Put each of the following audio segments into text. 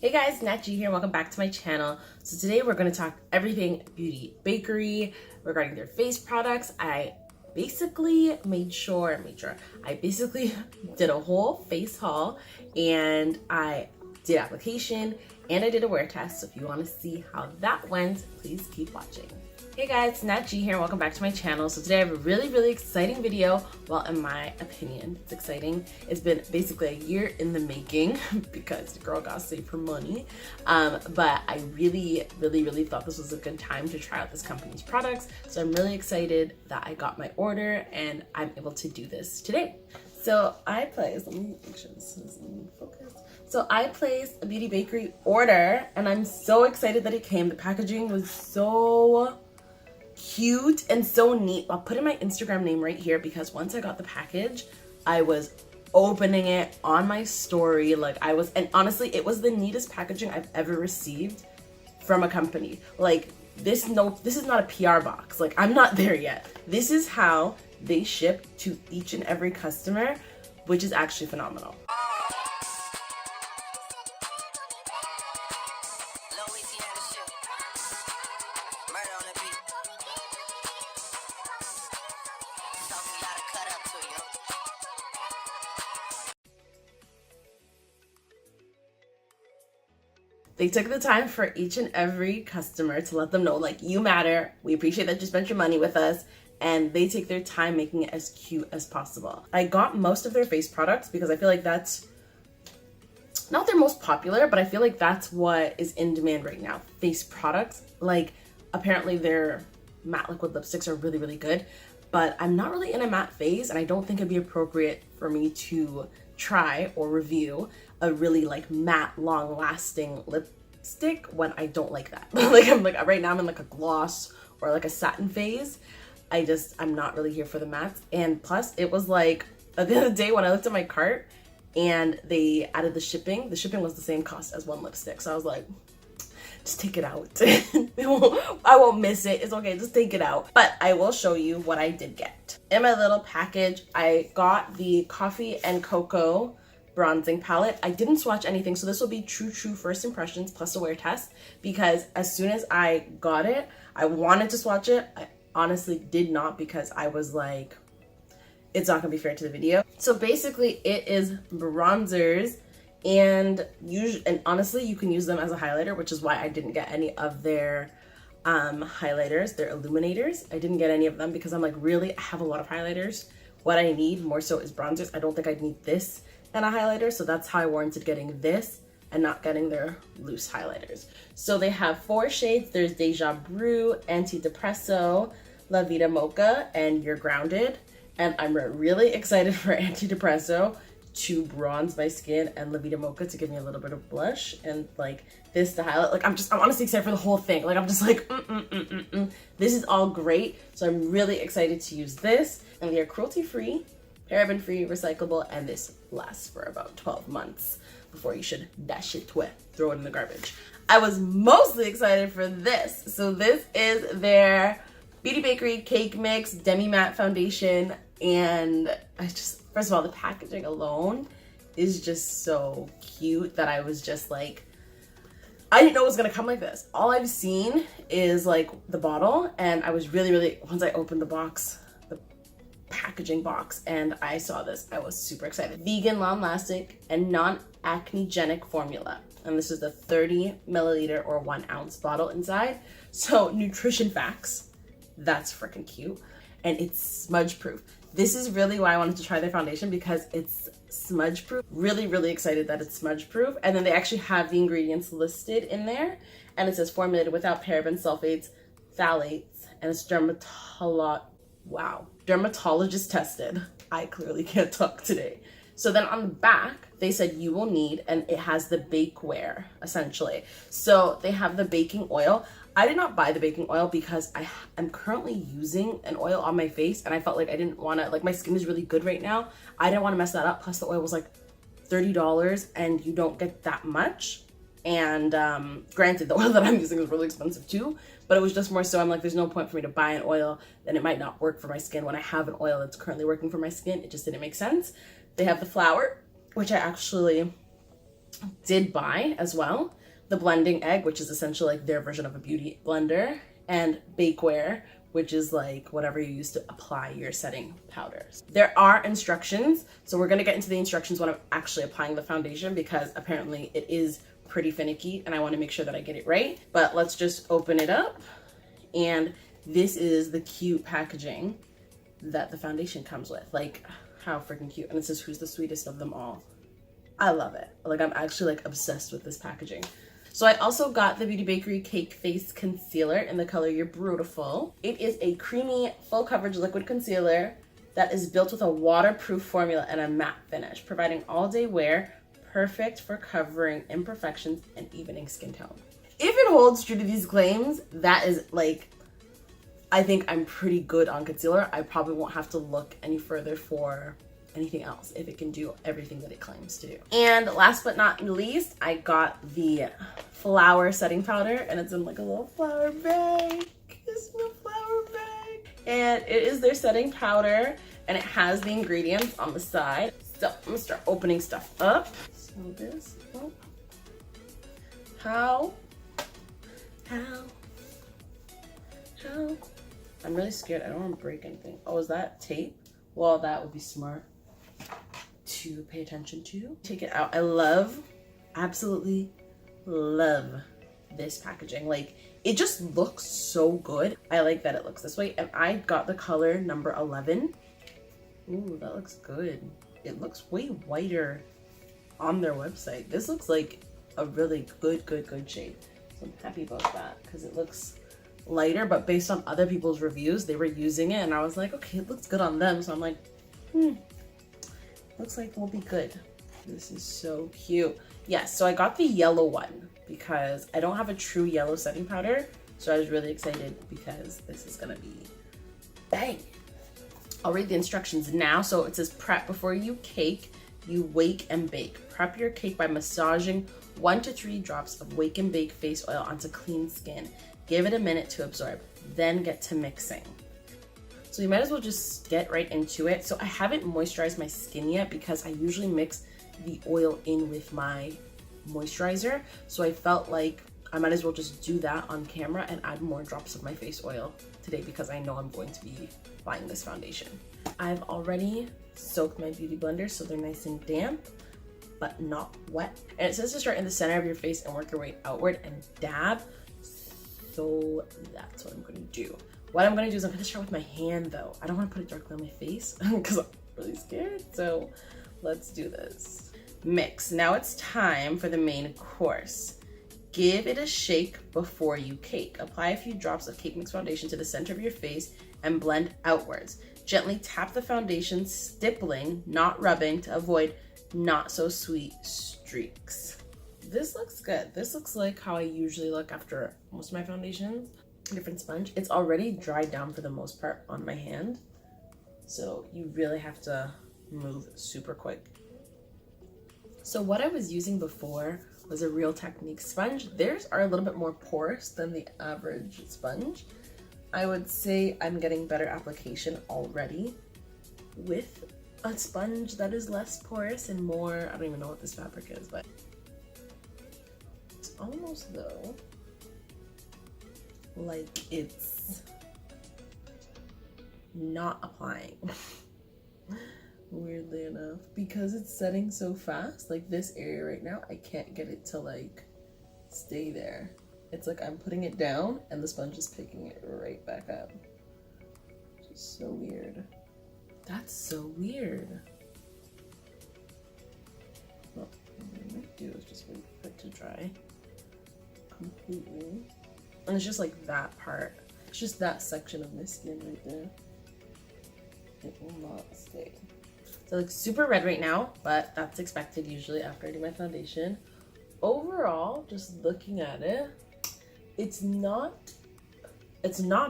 Hey guys, Nat G here. Welcome back to my channel. So today we're going to talk everything Beauty Bakerie regarding their face products. I basically did a whole face haul, and I did application and I did a wear test. So if you want to see how that went, please keep watching. Hey guys, Nat G here. Welcome back to my channel. So today I have a really exciting video. Well, in my opinion, it's exciting. It's been basically a year in the making because the girl got to save her money. But I really thought this was a good time to try out this company's products. So I'm really excited that I got my order and I'm able to do this today. So I placed, let me make sure this is in focus. So I placed a Beauty Bakerie order and I'm so excited that it came. The packaging was so cute and so neat. I'll put in my Instagram name right here because once I got the package, I was opening it on my story and honestly, it was the neatest packaging I've ever received from a company. Like this is not a PR box. Like I'm not there yet. This is how they ship to each and every customer, which is actually phenomenal. They took the time for each and every customer to let them know, like, you matter. We appreciate that you spent your money with us. And they take their time making it as cute as possible. I got most of their face products because I feel like that's not their most popular, but I feel like that's what is in demand right now. Face products. Like, apparently their matte liquid lipsticks are really good, but I'm not really in a matte phase, and I don't think it'd be appropriate for me to try or review a really like matte, long-lasting lipstick when I don't like that. Right now I'm in like a gloss or like a satin phase. I'm not really here for the mattes. And plus it was like at the end of the day when I looked at my cart and they added the shipping was the same cost as one lipstick. So I was like, just take it out. I won't miss it. It's okay, just take it out. But I will show you what I did get. In my little package, I got the Coffee and Cocoa bronzing palette. I didn't swatch anything, so this will be true first impressions plus a wear test, because as soon as I got it, I wanted to swatch it. I honestly did not because I was like, it's not gonna be fair to the video. So basically it is bronzers and honestly you can use them as a highlighter, which is why I didn't get any of their highlighters, their illuminators. I didn't get any of them because I'm like, really, I have a lot of highlighters. What I need more so is bronzers. I don't think I'd need this and a highlighter, so that's how I warranted getting this and not getting their loose highlighters. So they have 4 shades. There's Deja Brew, Antidepresso, La Vida Mocha, and You're Grounded. And I'm really excited for Antidepresso to bronze my skin and La Vida Mocha to give me a little bit of blush, and like this to highlight. Like I'm honestly excited for the whole thing. Like I'm just like, This is all great. So I'm really excited to use this, and they are cruelty-free, paraben-free, recyclable, and this lasts for about 12 months before you should dash it away, throw it in the garbage. I was mostly excited for this. So this is their Beauty Bakerie Cake Mix Demi Matte Foundation, and first of all, the packaging alone is just so cute that I was just like, I didn't know it was gonna come like this. All I've seen is like the bottle, and I was really, once I opened the box, the packaging box, and I saw this, I was super excited. Vegan, long-lasting, and non-acnegenic formula. And this is the 30 milliliter or 1 ounce bottle inside. So nutrition facts, that's freaking cute. And it's smudge proof. This is really why I wanted to try their foundation, because it's smudge proof. Really excited that it's smudge proof. And then they actually have the ingredients listed in there. And it says formulated without parabens, sulfates, phthalates, and it's dermatologist tested. I clearly can't talk today. So then on the back, they said you will need, and it has the bakeware essentially. So they have the baking oil. I did not buy the baking oil because I am currently using an oil on my face, and I felt like I didn't want to, like, my skin is really good right now. I didn't want to mess that up. Plus the oil was like $30 and you don't get that much. And granted, the oil that I'm using is really expensive too, but it was just more so I'm like, there's no point for me to buy an oil and it might not work for my skin when I have an oil that's currently working for my skin. It just didn't make sense. They have the flour, which I actually did buy as well the blending egg, which is essentially like their version of a beauty blender, and bakeware, which is like whatever you use to apply your setting powders. There are instructions, so we're gonna get into the instructions when I'm actually applying the foundation, because apparently it is pretty finicky and I want to make sure that I get it right. But let's just open it up, and this is the cute packaging that the foundation comes with. Like, how freaking cute. And it says, "Who's the sweetest of them all." I love it. Like, I'm actually like obsessed with this packaging. So I also got the Beauty Bakerie Cake Face Concealer in the color You're Beautiful. It is a creamy, full coverage liquid concealer that is built with a waterproof formula and a matte finish, providing all day wear, perfect for covering imperfections and evening skin tone. If it holds true to these claims, that is like, I think I'm pretty good on concealer. I probably won't have to look any further for anything else if it can do everything that it claims to do. And last but not least, I got the flower setting powder, and it's in like a little flower bag. It's in a flower bag. And it is their setting powder, and it has the ingredients on the side. So I'm gonna start opening stuff up. So this, oh. How? I'm really scared. I don't want to break anything. Oh, is that tape? Well, that would be smart to pay attention to. Take it out. I absolutely love this packaging. Like, it just looks so good. I like that it looks this way. And I got the color number 11. Ooh, that looks good. It looks way whiter on their website. This looks like a really good shade. So I'm happy about that, because it looks lighter, but based on other people's reviews, they were using it and I was like, okay, it looks good on them. So I'm like, looks like it'll be good. This is so cute. Yes, so I got the yellow one because I don't have a true yellow setting powder. So I was really excited because this is gonna be bang. I'll read the instructions now. So it says, prep before you cake, you wake and bake. Prep your cake by massaging 1 to 3 drops of wake and bake face oil onto clean skin. Give it a minute to absorb, then get to mixing. So you might as well just get right into it. So I haven't moisturized my skin yet because I usually mix the oil in with my moisturizer. So I felt like I might as well just do that on camera and add more drops of my face oil today, because I know I'm going to be buying this foundation. I've already soaked my beauty blender so they're nice and damp, but not wet. And it says to start in the center of your face and work your way outward and dab. So that's what I'm gonna do. What I'm gonna do is I'm gonna start with my hand though. I don't wanna put it directly on my face because I'm really scared. So let's do this. Mix. Now it's time for the main course. Give it a shake before you cake. Apply a few drops of cake mix foundation to the center of your face and blend outwards. Gently tap the foundation, stippling, not rubbing, to avoid not so sweet streaks. This looks good. This looks like how I usually look after most of my foundations. Different sponge. It's already dried down for the most part on my hand, so you really have to move super quick. So what I was using before was a Real Technique sponge. Theirs are a little bit more porous than the average sponge. I would say I'm getting better application already with a sponge that is less porous and more, I don't even know what this fabric is, but it's almost though like it's not applying. Weirdly enough, because it's setting so fast. Like this area right now, I can't get it to like stay there. It's like I'm putting it down and the sponge is picking it right back up. Just so weird. That's so weird. Well, what I might do is just wait for it to dry completely. And it's just like that part. It's just that section of my skin right there. It will not stay. So it looks super red right now, but that's expected usually after I do my foundation. Overall, just looking at it, it's not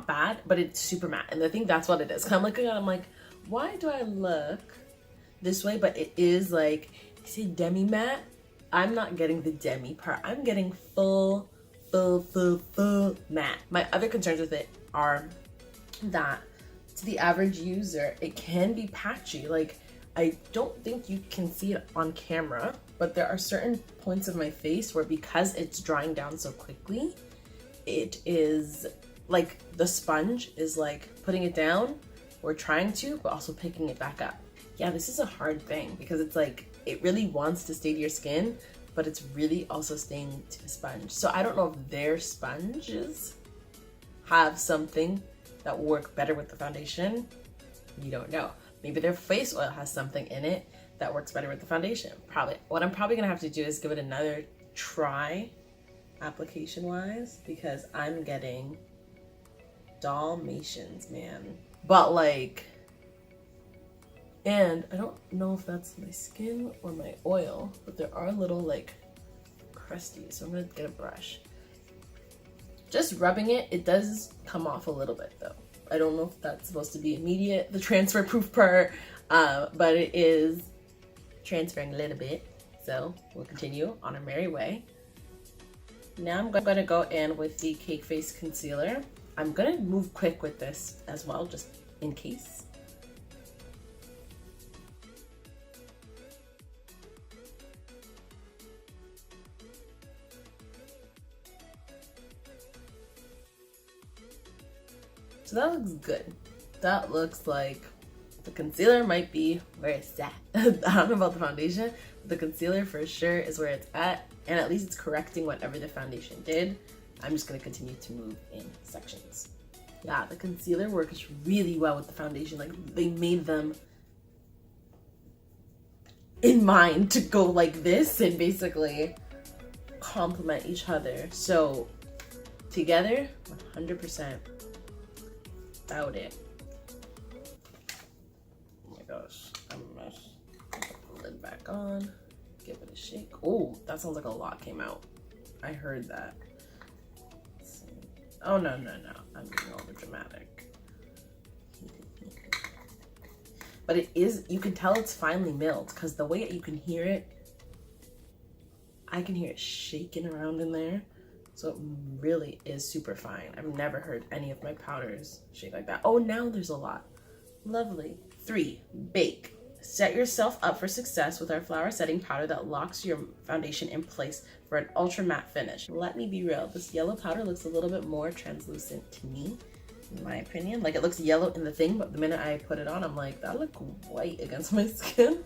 bad, but it's super matte. And I think that's what it is. I'm looking at it, I'm like, why do I look this way? But it is like, I say demi matte. I'm not getting the demi part. I'm getting full matte. My other concerns with it are that to the average user, it can be patchy. Like, I don't think you can see it on camera, but there are certain points of my face where, because it's drying down so quickly, it is like the sponge is like putting it down or trying to, but also picking it back up. Yeah, this is a hard thing because it's like, it really wants to stay to your skin, but it's really also staying to the sponge. So I don't know if their sponges have something that will work better with the foundation. You don't know. Maybe their face oil has something in it that works better with the foundation. Probably. What I'm probably gonna have to do is give it another try application wise, because I'm getting Dalmatians, man. But like, and I don't know if that's my skin or my oil, but there are little like crusties, so I'm gonna get a brush. Just rubbing it, it does come off a little bit though. I don't know if that's supposed to be immediate, the transfer proof part, but it is transferring a little bit. So we'll continue on our merry way. Now I'm gonna go in with the Cake Face Concealer. I'm gonna move quick with this as well, just in case. So that looks good. That looks like the concealer might be where it's at. I don't know about the foundation, but the concealer for sure is where it's at least it's correcting whatever the foundation did. I'm just gonna continue to move in sections. Yeah, the concealer works really well with the foundation. Like, they made them in mind to go like this and basically complement each other. So together, 100%. About it. Oh my gosh, I'm a mess. Put the lid back on, give it a shake. Oh, that sounds like a lot came out. I heard that. Oh no, I'm being over dramatic. But it is, you can tell it's finely milled because the way you can hear it, I can hear it shaking around in there. So it really is super fine. I've never heard any of my powders shake like that. Oh, now there's a lot. Lovely. 3, bake. Set yourself up for success with our flower setting powder that locks your foundation in place for an ultra matte finish. Let me be real, this yellow powder looks a little bit more translucent to me, in my opinion. Like, it looks yellow in the thing, but the minute I put it on, I'm like, that look white against my skin.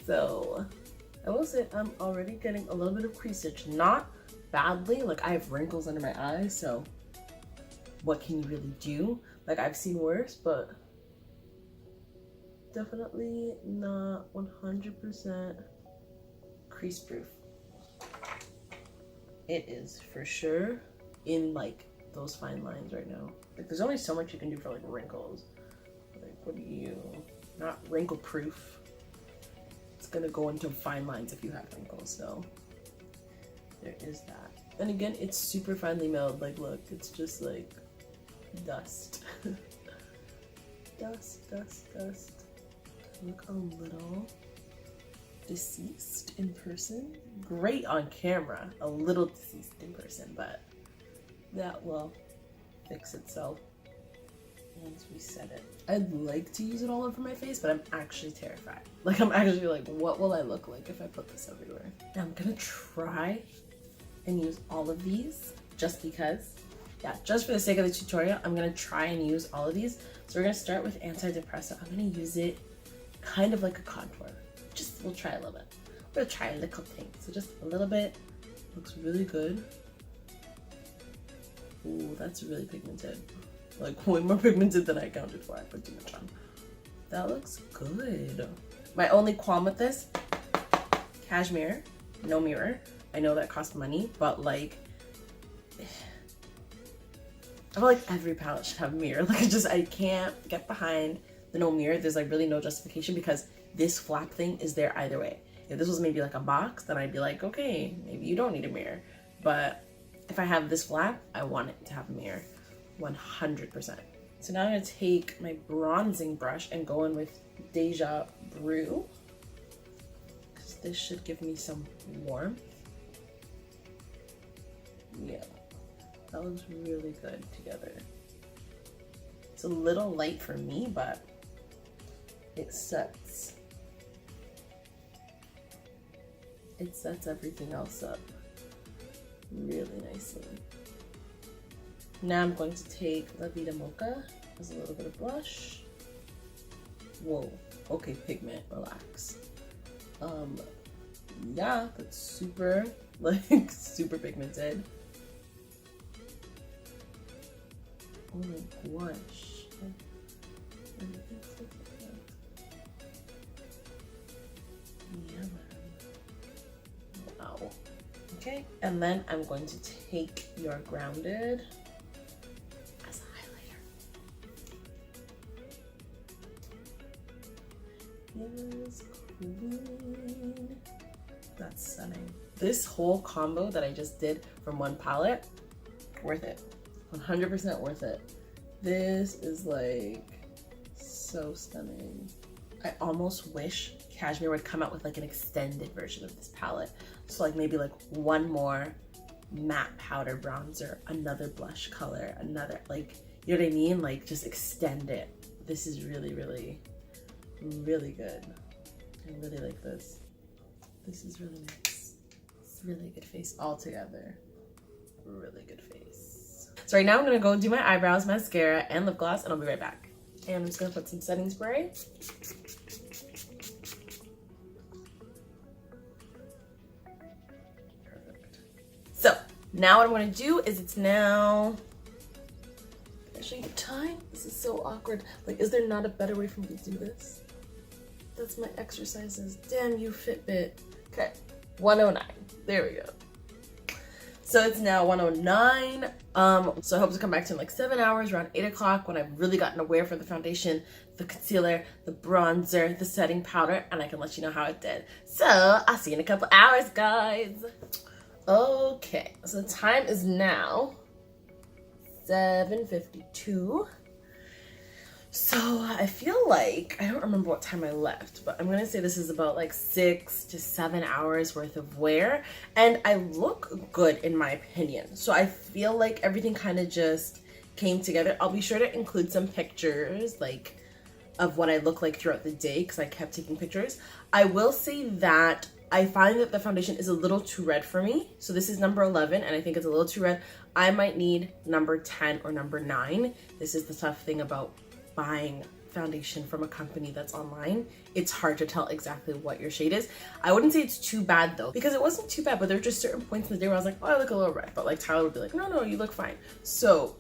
So I will say I'm already getting a little bit of creasage. Not badly, like I have wrinkles under my eyes, so what can you really do? Like, I've seen worse, but definitely not 100% crease proof. It is for sure in like those fine lines right now. Like, there's only so much you can do for like wrinkles. Like, what do you, not wrinkle proof. It's gonna go into fine lines if you have wrinkles, so there is that. And again, it's super finely milled. Like, look, it's just like dust. Dust. Look a little deceased in person. Great on camera. A little deceased in person, but that will fix itself once we set it. I'd like to use it all over my face, but I'm actually terrified. Like, I'm actually like, what will I look like if I put this everywhere? Now I'm gonna try and use all of these just because. Yeah, just for the sake of the tutorial, I'm gonna try and use all of these. So we're gonna start with antidepressant. I'm gonna use it kind of like a contour. Just, we'll try a little bit. We're gonna try a little thing. So just a little bit. Looks really good. Ooh, that's really pigmented. Like, way more pigmented than I accounted for. I put too much on. That looks good. My only qualm with this, cashmere, no mirror. I know that costs money, but like, I feel like every palette should have a mirror. Like, I can't get behind the no mirror. There's like really no justification because this flap thing is there either way. If this was maybe like a box, then I'd be like, okay, maybe you don't need a mirror. But if I have this flap, I want it to have a mirror, 100%. So now I'm gonna take my bronzing brush and go in with Deja Brew, because this should give me some warmth. Yeah, that looks really good together. It's a little light for me, but it sets. it sets everything else up really nicely. Now I'm going to take La Vida Mocha as a little bit of blush. Whoa, okay, pigment, relax. Yeah, that's super, like, super pigmented. Oh my gosh. Yeah, man. Wow. Okay, and then I'm going to take your Grounded as a highlighter. Yes, queen. That's stunning. This whole combo that I just did from one palette, worth it. 100% worth it. This is like so stunning. I almost wish Cashmere would come out with like an extended version of this palette. So like maybe like one more matte powder bronzer, another blush color, another, like, you know what I mean? Like just extend it. This is really, really, really good. I really like this. This is really nice. It's really good face altogether. Really good face. So right now I'm gonna go do my eyebrows, mascara, and lip gloss, and I'll be right back. And I'm just gonna put some setting spray. Perfect. So now what I'm gonna do is it's now, actually the time, this is so awkward. Like, is there not a better way for me to do this? That's my exercises. Damn you, Fitbit. Okay, 109. There we go. So it's now 109. So I hope to come back to in like 7 hours, around 8 o'clock, when I've really gotten aware for the foundation, the concealer, the bronzer, the setting powder, and I can let you know how it did. So I'll see you in a couple hours, guys. Okay, so the time is now 7:52. So I feel like, I don't remember what time I left, but I'm gonna say this is about like 6 to 7 hours worth of wear, and I look good in my opinion. So I feel like everything kind of just came together. I'll be sure to include some pictures like of what I look like throughout the day because I kept taking pictures. I will say that I find that the foundation is a little too red for me. So this is number 11 and I think it's a little too red. I might need number 10 or number 9. This is the tough thing about buying foundation from a company that's online. It's hard to tell exactly what your shade is. I wouldn't say it's too bad though, because it wasn't too bad, but there were just certain points in the day where I was like, oh, I look a little red, but like Tyler would be like, no, you look fine. So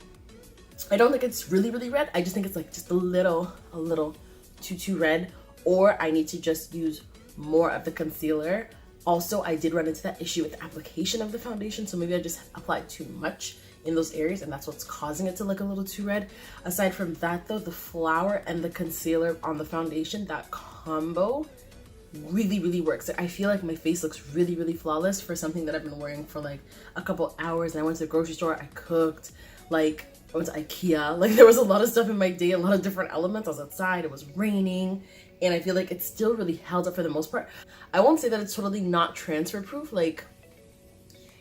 I don't think it's really, really red. I just think it's like just a little too red, or I need to just use more of the concealer. Also, I did run into that issue with the application of the foundation, so maybe I just applied too much in those areas and that's what's causing it to look a little too red. Aside from that though, the flower and the concealer on the foundation, that combo really, really works. I feel like my face looks really, really flawless for something that I've been wearing for like a couple hours. And I went to the grocery store, I cooked, like I went to IKEA, like there was a lot of stuff in my day, a lot of different elements. I was outside, it was raining, and I feel like it's still really held up for the most part. I won't say that it's totally not transfer proof, like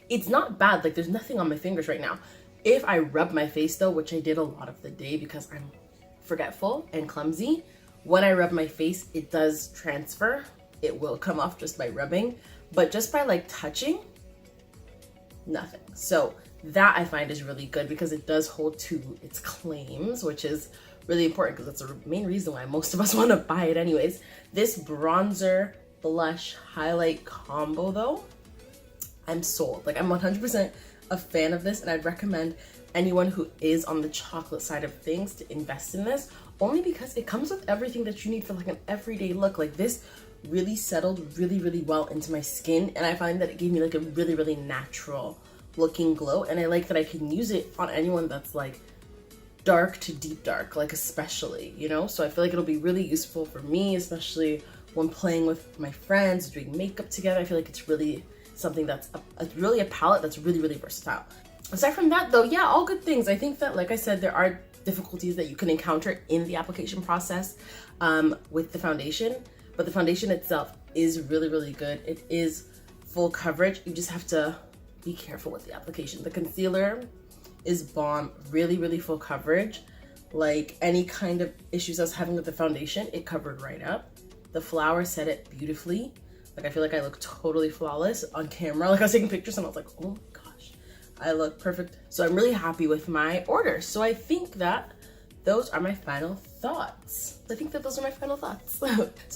it's not bad, like there's nothing on my fingers right now. If I rub my face though, which I did a lot of the day because I'm forgetful and clumsy, when I rub my face, it does transfer. It will come off just by rubbing, but just by like touching, nothing. So that I find is really good because it does hold to its claims, which is really important because that's the main reason why most of us want to buy it anyways. This bronzer blush highlight combo though, I'm sold. Like I'm 100% a fan of this, and I'd recommend anyone who is on the chocolate side of things to invest in this, only because it comes with everything that you need for like an everyday look. Like this really settled really, really well into my skin, and I find that it gave me like a really, really natural looking glow, and I like that I can use it on anyone that's like dark to deep dark, like especially, you know? So I feel like it'll be really useful for me, especially when playing with my friends, doing makeup together. I feel like it's really something that's really a palette that's really, really versatile. Aside from that though, yeah, all good things. I think that, like I said, there are difficulties that you can encounter in the application process with the foundation, but the foundation itself is really, really good. It is full coverage. You just have to be careful with the application. The concealer is bomb, really, really full coverage. Like any kind of issues I was having with the foundation, it covered right up. The flower set it beautifully. Like, I feel like I look totally flawless on camera. Like, I was taking pictures and I was like, oh my gosh, I look perfect. So I'm really happy with my order. So I think that those are my final thoughts. So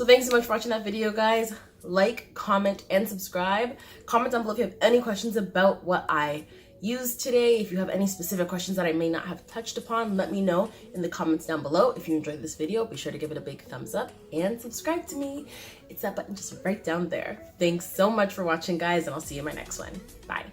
thanks so much for watching that video, guys. Like, comment, and subscribe. Comment down below if you have any questions about what I used today. If you have any specific questions that I may not have touched upon, let me know in the comments down below. If you enjoyed this video, be sure to give it a big thumbs up and subscribe to me. It's that button just right down there. Thanks so much for watching, guys, and I'll see you in my next one. Bye.